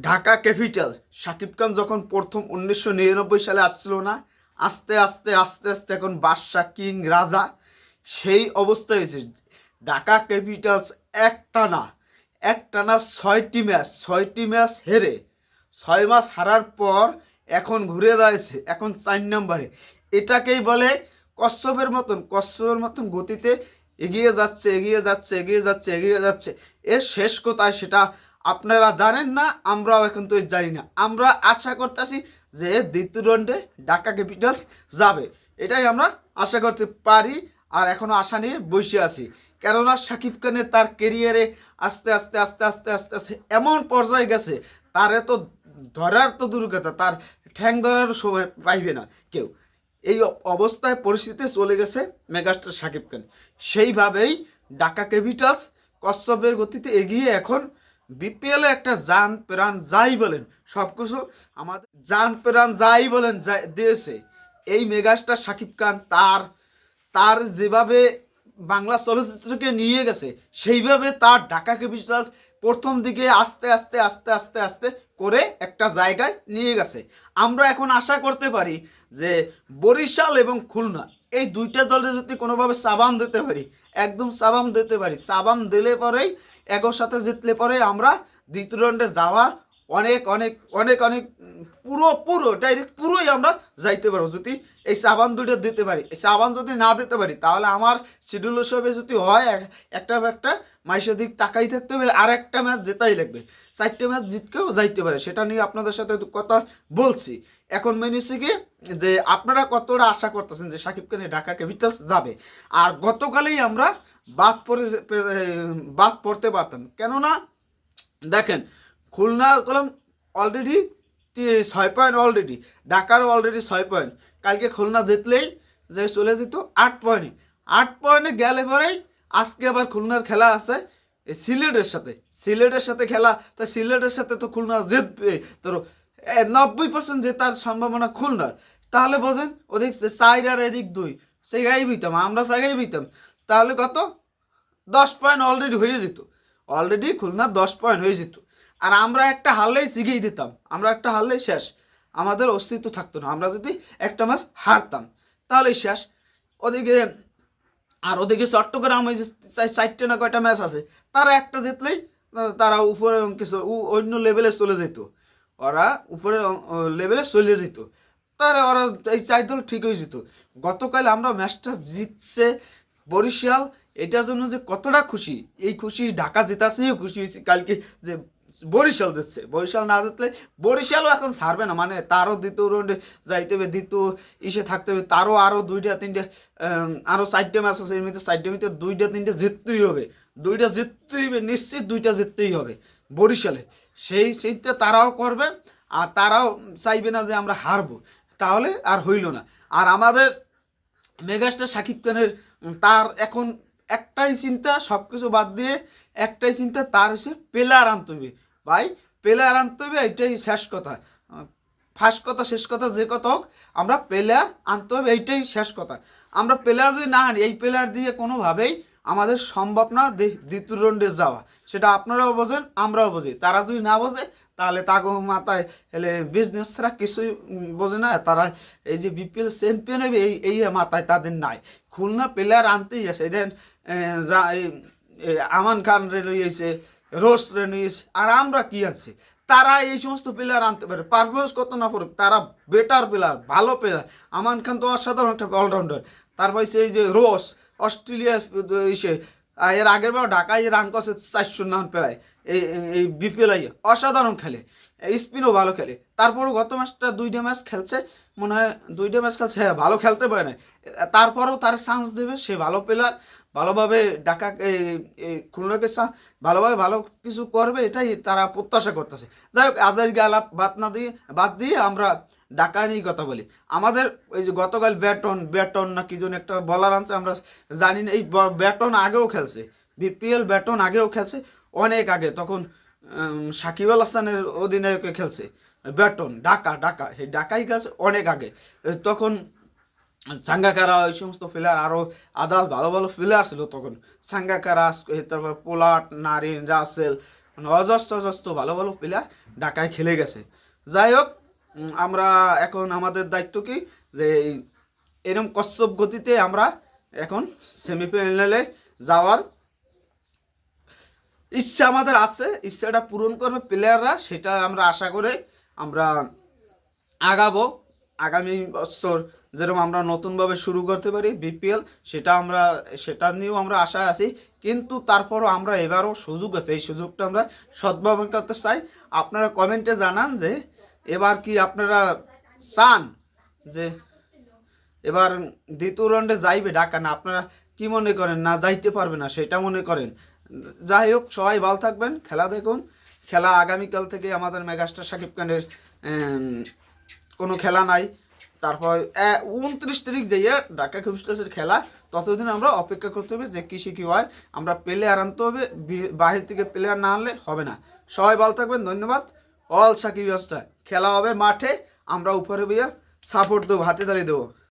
Dhaka Capitals Shakib Khan যখন প্রথম 1999 সালে আসছিল না, আস্তে আস্তে আস্তে আস্তে এখন বাদশা কিং রাজা সেই অবস্থা হয়েছে। ঢাকা ক্যাপিটালস একটানা একটানা 6টি ম্যাচ হেরে 6 ম্যাচ হারার পর এখন ঘুরে দাঁড়িয়েছে, এখন 4 নম্বরে। এটাকেই বলে কচ্ছপের মতন গতিতে এগিয়ে যাচ্ছে, এগিয়ে যাচ্ছে, এগিয়ে যাচ্ছে, এগিয়ে যাচ্ছে। এর শেষ কোথায় সেটা আপনারা জানেন না, আমরাও এখন তো জানি না। আমরা আশা করতেছি যে দ্বিতীয় রাউন্ডে ঢাকা ক্যাপিটালস যাবে, এটাই আমরা আশা করতে পারি। আর এখনো আশা নিয়ে বসে আছি, কেননা শাকিব খানের তার কেরিয়ারে আস্তে আস্তে আস্তে আস্তে আস্তে আস্তে এমন পর্যায়ে গেছে, তারে তো ধরার তো দূর কথা, তার ঠ্যাং ধরার সময় পাইবে না কেউ। এই অবস্থায় পরিস্থিতি চলে গেছে মেগাস্টার শাকিব খান। সেইভাবেই ঢাকা ক্যাপিটালস কচ্ছপের গতিতে এগিয়ে এখন বিপিএলে একটা জান প্রাণ যাই বলেন, সব কিছু আমাদের জান প্রাণ যাই বলেন দিয়েছে এই মেগাস্টার শাকিব খান। তার তার যেভাবে বাংলা চলচ্চিত্রকে নিয়ে গেছে, সেইভাবে তার ঢাকা ক্যাপিটালস প্রথম দিকে আস্তে আস্তে আস্তে আস্তে আস্তে করে একটা জায়গায় নিয়ে গেছে। আমরা এখন আশা করতে পারি যে বরিশাল এবং খুলনা এই দুইটা দলে যদি কোনোভাবে সাবান দিতে পারি, একদম সাবান দিতে পারি, সাবান দিলে পরেই একর সাথে জিতলে পরে আমরা দ্বিতীয় রাউন্ডে যাওয়ার অনেক অনেক অনেক অনেক পুরো পুরো ডাইরেক্ট পুরোই আমরা যাইতে পারবো যদি এই সাবান দুটো দিতে পারি। এই সাবান যদি না দিতে পারি তাহলে আমার শিডিউল হিসেবে যদি হয় একটা একটা মাইসের দিক তাকাই থাকতে হবে, আর একটা ম্যাচ জেতাই লাগবে, 4টে ম্যাচ জিতকেও যাইতে পারে। সেটা নিয়ে আপনাদের সাথে কথা বলছি। এখন মেন হচ্ছে কি যে আপনারা কতটা আশা করতেছেন যে শাকিব খানের ঢাকা ক্যাপিটালস যাবে। আর গতকালেই আমরা বাদ পড়ে বাদ পড়তে পারতাম, কেননা দেখেন খুলনা কলম অলরেডি 6 পয়েন্ট, অলরেডি ঢাকারও অলরেডি 6 পয়েন্ট। কালকে খুলনা জিতলেই যে চলে যেত 8 পয়েন্টে। 8 পয়েন্টে গেলে পরেই আজকে আবার খুলনার খেলা আছে সিলেটের সাথে খেলা। তাই সিলেটের সাথে তো খুলনা জিতবে, তোর 90% জেতার সম্ভাবনা খুলনার। তাহলে বোঝেন ওদিক 4 আর এদিক 2, সেগাই বিতাম আমরা, সেগাই বিতাম, তাহলে কত 10 পয়েন্ট অলরেডি হয়ে যেত। অলরেডি খুলনার 10 পয়েন্ট হয়ে যেত। আর আমরা একটা হারলেই শিখিয়ে দিতাম, আমরা একটা হারলেই শেষ, আমাদের অস্তিত্ব থাকতো না। আমরা যদি একটা ম্যাচ হারতাম তাহলেই শেষ। ওদিকে ওদিকে চট্টগ্রাম ওই যে 4টে না কয়টা ম্যাচ আছে, তারা একটা জিতলেই তারা উপরে কিছু অন্য লেভেলে চলে যেত, ওরা উপরে লেভেলে চলে যেত। তারা ওরা এই 4 দল ঠিক হয়ে যেত। গতকাল আমরা ম্যাচটা জিতছে বরিশাল, এটার জন্য যে কতটা খুশি, এই খুশি ঢাকা জেতাছেও খুশি হয়েছি কালকে যে বরিশাল জিতছে। বরিশাল না জিতলে বরিশালও এখন ছাড়বে না, মানে তারও দ্বিতীয় রাউন্ডে যাইতে হবে, দ্বিতীয় ইসে থাকতে হবে, তারও আরও 2টা 3টে আরও 4টে ম্যাচ আছে, এর মধ্যে 4টের ভিতরে 2টা 3টে জিততেই হবে, 2টা জিততেই হবে, নিশ্চিত 2টা জিততেই হবে বরিশালে। সেইটা তারাও করবে, আর তারাও চাইবে না যে আমরা হারবো, তাহলে আর হইল না। আর আমাদের মেগাস্টার শাকিব খানের তার এখন একটাই চিন্তা, সব কিছু বাদ দিয়ে একটাই চিন্তা, তার হচ্ছে প্লেয়ার আনতে হবে। ভাই প্লেয়ার আনতে হবে, এইটাই শেষ কথা। ফার্স্ট কথা শেষ কথা যে কথা হোক, আমরা প্লেয়ার আনতে হবে, এইটাই শেষ কথা। আমরা প্লেয়ার যদি না আনি, এই প্লেয়ার দিয়ে কোনোভাবেই আমাদের সম্ভব না দ্বিতীয় রাউন্ডে যাওয়া। সেটা আপনারাও বোঝেন, আমরাও বুঝি। তারা যদি না বোঝে তাহলে তাকে মাথায় এলে বিজনেস ছাড়া কিছুই বোঝে না। তারা এই যে বিপিএল চ্যাম্পিয়ন হবে এই মাথায় তাদের নাই। খুলনা প্লেয়ার আনতেই আসে, দেন আমান খান রে লইয়েছে, রোস রে নিয়েছে, আর আমরা কি আছে, তারা এই সমস্ত প্লেয়ার আনতে পারে। পারফরমেন্স কত না পারে, তারা বেটার প্লেয়ার, ভালো প্লেয়ার। আমান খান তো অসাধারণ একটা অলরাউন্ডার। তারপর এই যে রোস অস্ট্রেলিয়া এসে এর আগের বার ঢাকায় রান করছে 400 রান প্রায়, এই এই বিপিএল অসাধারণ খেলে, স্পিনও ভালো খেলে। তারপরও গত ম্যাচটা 2টা ম্যাচ খেলছে, মনে হয় 2টা ম্যাচ খেলছে, হ্যাঁ ভালো খেলতে পারে না। তারপরেও তার চান্স দেবে, সে ভালো প্লেয়ার, ভালোভাবে ঢাকা খুলনাকে ভালোভাবে ভালো কিছু করবে, এটাই তারা প্রত্যাশা করতেছে। যাই হোক আজারকে আলাপ বাদ দিয়ে আমরা ঢাকা নিয়ে কথা বলি। আমাদের ওই যে গতকাল ব্যাটন না কি জন একটা বলার আনছে, আমরা জানি না। এই ব্যাটন আগেও খেলছে, বিপিএল ব্যাটন আগেও খেলছে, অনেক আগে, তখন সাকিব আল হাসানের অধিনায়কে খেলছে ব্যাটন। ঢাকা এই ঢাকাই খেলছে অনেক আগে, তখন সাঙ্গাকারা ওই সমস্ত প্লেয়ার, আরও আদার্স ভালো ভালো প্লেয়ার ছিল তখন। সাঙ্গাকারা, তারপর পোলার্ড, নারিন, রাসেল, মানে অজস্র অজস্র ভালো ভালো প্লেয়ার ঢাকায় খেলে গেছে। যাই হোক, আমরা এখন আমাদের দায়িত্ব কি যে এরকম কচ্ছপ গতিতে আমরা এখন সেমিফাইনালে যাওয়ার ইচ্ছা আমাদের আছে, ইচ্ছাটা পূরণ করবে প্লেয়াররা, সেটা আমরা আশা করে আমরা আগাবো। আগামী বছর যেরকম আমরা নতুনভাবে শুরু করতে পারি বিপিএল, সেটা নিয়েও আমরা আশায় আছি। কিন্তু তারপরও আমরা এবারও সুযোগ আছে, এই সুযোগটা আমরা সদ্ব্যবহার করতে চাই। আপনারা কমেন্টে জানান যে এবার কি আপনারা চান যে এবার দ্বিতীয় রাউন্ডে যাইবে ঢাকা, না আপনারা কি মনে করেন না যাইতে পারবে না সেটা মনে করেন? যাই হোক, সবাই ভালো থাকবেন, খেলা দেখুন। খেলা আগামীকাল থেকে আমাদের মেগাস্টার শাকিব খানের কোনো খেলা নাই। তারপর 29 তারিখ যাইয়ে ঢাকা ক্যাপিটালসের খেলা, ততদিন আমরা অপেক্ষা করতে হবে যে কিসে কি হয়। আমরা প্লেয়ার আনতে হবে, বাহির থেকে প্লেয়ার না আনলে হবে না। সবাই ভালো থাকবেন, ধন্যবাদ। অল সাকিব ব্যবস্থা খেলা হবে মাঠে, আমরা উপরে বইয়া সাপোর্ট দেবো, হাতে তালি দেবো।